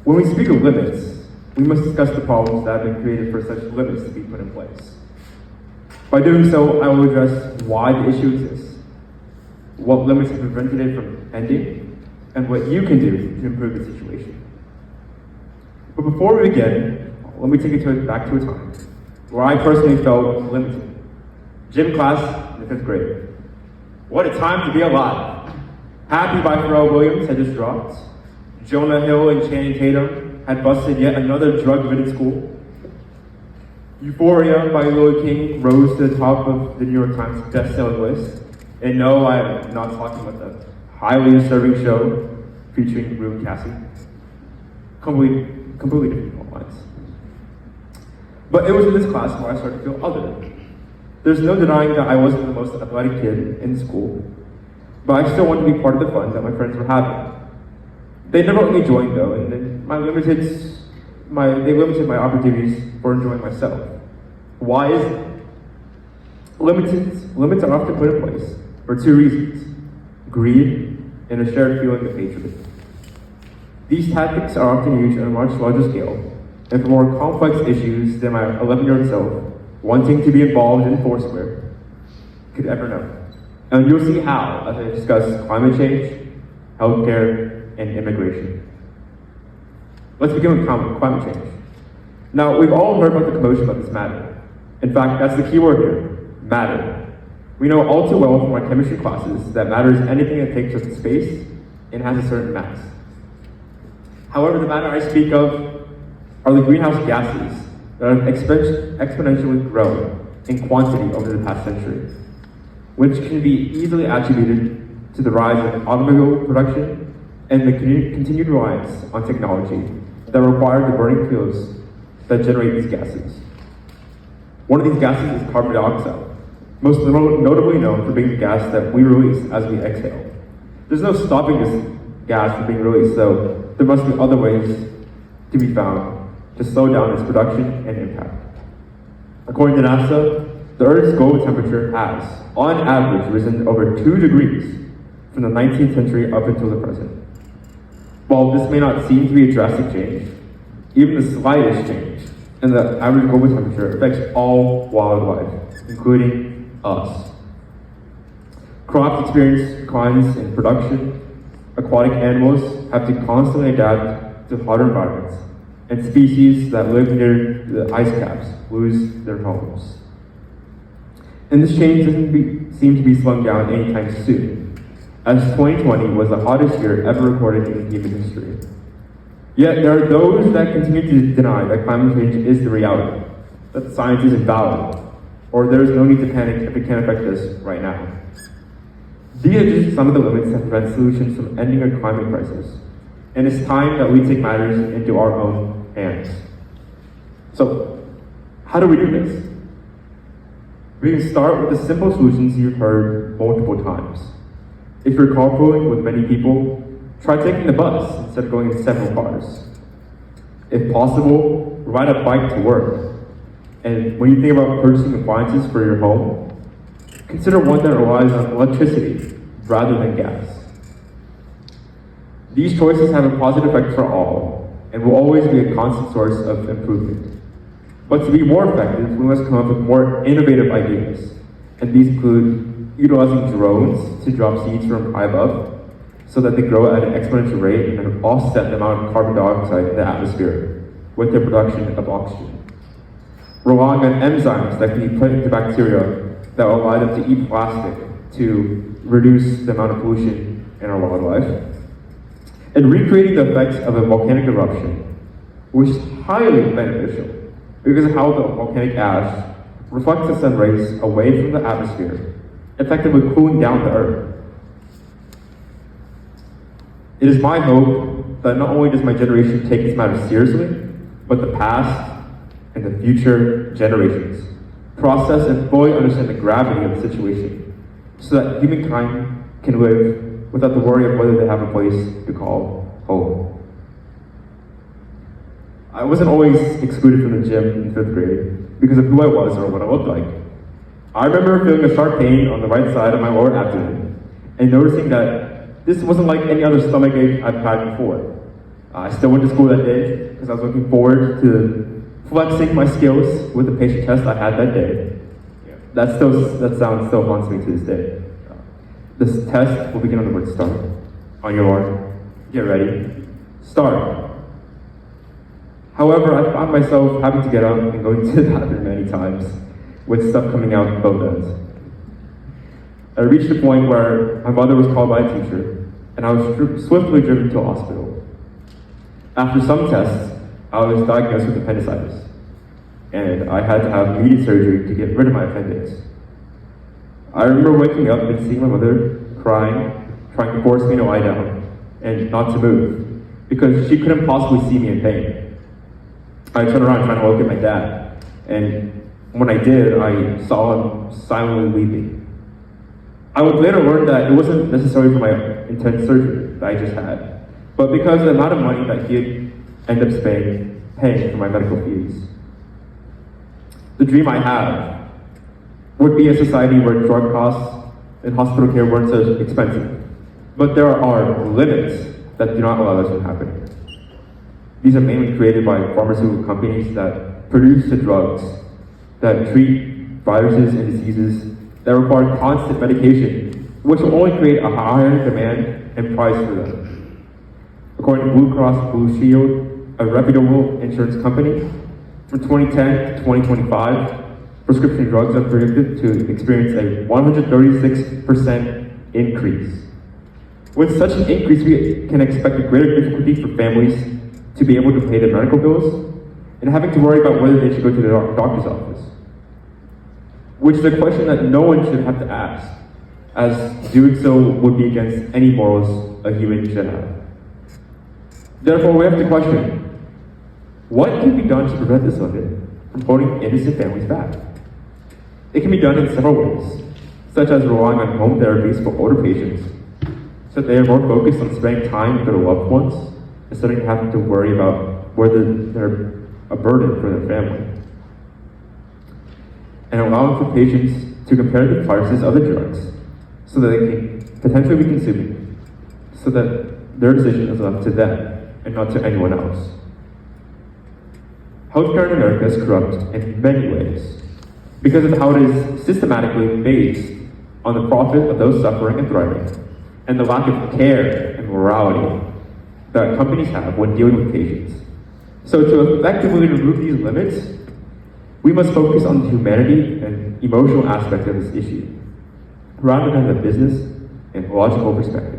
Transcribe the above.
When we speak of limits, we must discuss the problems that have been created for such limits to be put in place. By doing so, I will address why the issue exists, what limits have prevented it from ending, and what you can do to improve the situation. But before we begin, let me take you back to a time where I personally felt limited. Gym class in the 5th grade. What a time to be alive. Happy by Pharrell Williams had just dropped. Jonah Hill and Channing Tatum had busted yet another drug-ridden school. Euphoria by Lil King rose to the top of the New York Times best-selling list. And no, I am not talking about the highly disturbing show featuring Rue and Cassie. Completely different lines. But it was in this class where I started to feel other. There's no denying that I wasn't the most athletic kid in school, but I still wanted to be part of the fun that my friends were having. They never let me join though, and then they limited my opportunities for enjoying myself. Why is it? Limits are often put in place for 2 reasons: greed and a shared feeling of hatred. These tactics are often used on a much larger scale, and for more complex issues than my 11-year-old self wanting to be involved in Foursquare could ever know. And you'll see how as I discuss climate change, healthcare, and immigration. Let's begin with climate change. Now, we've all heard about the commotion about this matter. In fact, that's the key word here, matter. We know all too well from our chemistry classes that matter is anything that takes up space and has a certain mass. However, the matter I speak of are the greenhouse gases that have exponentially grown in quantity over the past century, which can be easily attributed to the rise of automobile production and the continued reliance on technology that require the burning fuels that generate these gases. One of these gases is carbon dioxide, most notably known for being the gas that we release as we exhale. There's no stopping this gas from being released, so there must be other ways to be found to slow down its production and impact. According to NASA, the Earth's global temperature has, on average, risen over 2 degrees from the 19th century up until the present. While this may not seem to be a drastic change, even the slightest change in the average global temperature affects all wildlife, including us. Crops experience declines in production, aquatic animals have to constantly adapt to hotter environments, and species that live near the ice caps lose their homes. And this change doesn't seem to be slowing down anytime soon, as 2020 was the hottest year ever recorded in human history. Yet there are those that continue to deny that climate change is the reality, that the science isn't valid, or there is no need to panic if it can't affect us right now. These are just some of the limits that prevent solutions from ending a climate crisis, and it's time that we take matters into our own hands. So, how do we do this? We can start with the simple solutions you've heard multiple times. If you're carpooling with many people, try taking the bus instead of going in several cars. If possible, ride a bike to work. And when you think about purchasing appliances for your home, consider one that relies on electricity rather than gas. These choices have a positive effect for all, and will always be a constant source of improvement. But to be more effective, we must come up with more innovative ideas, and these include utilizing drones to drop seeds from high above, so that they grow at an exponential rate and offset the amount of carbon dioxide in the atmosphere with the production of oxygen. Relying on enzymes that can be put into bacteria that will allow them to eat plastic to reduce the amount of pollution in our wildlife. And recreating the effects of a volcanic eruption, which is highly beneficial because of how the volcanic ash reflects the sun rays away from the atmosphere, effectively cooling down the earth. It is my hope that not only does my generation take this matter seriously, but the past and the future generations process and fully understand the gravity of the situation so that humankind can live without the worry of whether they have a place to call home. I wasn't always excluded from the gym in 5th grade because of who I was or what I looked like. I remember feeling a sharp pain on the right side of my lower abdomen and noticing that this wasn't like any other stomachache I've had before. I still went to school that day because I was looking forward to flexing my skills with the patient test I had that day. That sound still haunts me to this day. This test will begin on the word start. On your mark, get ready, start. However, I found myself having to get up and going to the bathroom many times with stuff coming out both ends. I reached a point where my mother was called by a teacher and I was swiftly driven to a hospital. After some tests, I was diagnosed with appendicitis and I had to have immediate surgery to get rid of my appendix. I remember waking up and seeing my mother crying, trying to force me to lie down and not to move because she couldn't possibly see me in pain. I turned around trying to look at my dad, and when I did, I saw him silently weeping. I would later learn that it wasn't necessary for my intense surgery that I just had, but because of the amount of money that he'd end up paying for my medical fees. The dream I had would be a society where drug costs and hospital care weren't so expensive, but there are limits that do not allow this from happening. These are mainly created by pharmaceutical companies that produce the drugs that treat viruses and diseases that require constant medication, which will only create a higher demand and price for them. According to Blue Cross Blue Shield, a reputable insurance company, from 2010 to 2025, prescription drugs are predicted to experience a 136% increase. With such an increase, we can expect a greater difficulty for families to be able to pay their medical bills and having to worry about whether they should go to the doctor's office, which is a question that no one should have to ask, as doing so would be against any morals a human should have. Therefore, we have to question, what can be done to prevent this limit from holding innocent families back? It can be done in several ways, such as relying on home therapies for older patients, so that they are more focused on spending time with their loved ones instead of having to worry about whether they're a burden for their family. And allowing for patients to compare the prices of the drugs so that they can potentially be consuming, so that their decision is left to them and not to anyone else. Healthcare in America is corrupt in many ways because of how it is systematically based on the profit of those suffering and thriving, and the lack of care and morality that companies have when dealing with patients. So to effectively remove these limits, we must focus on the humanity and emotional aspect of this issue, rather than the business and logical perspective.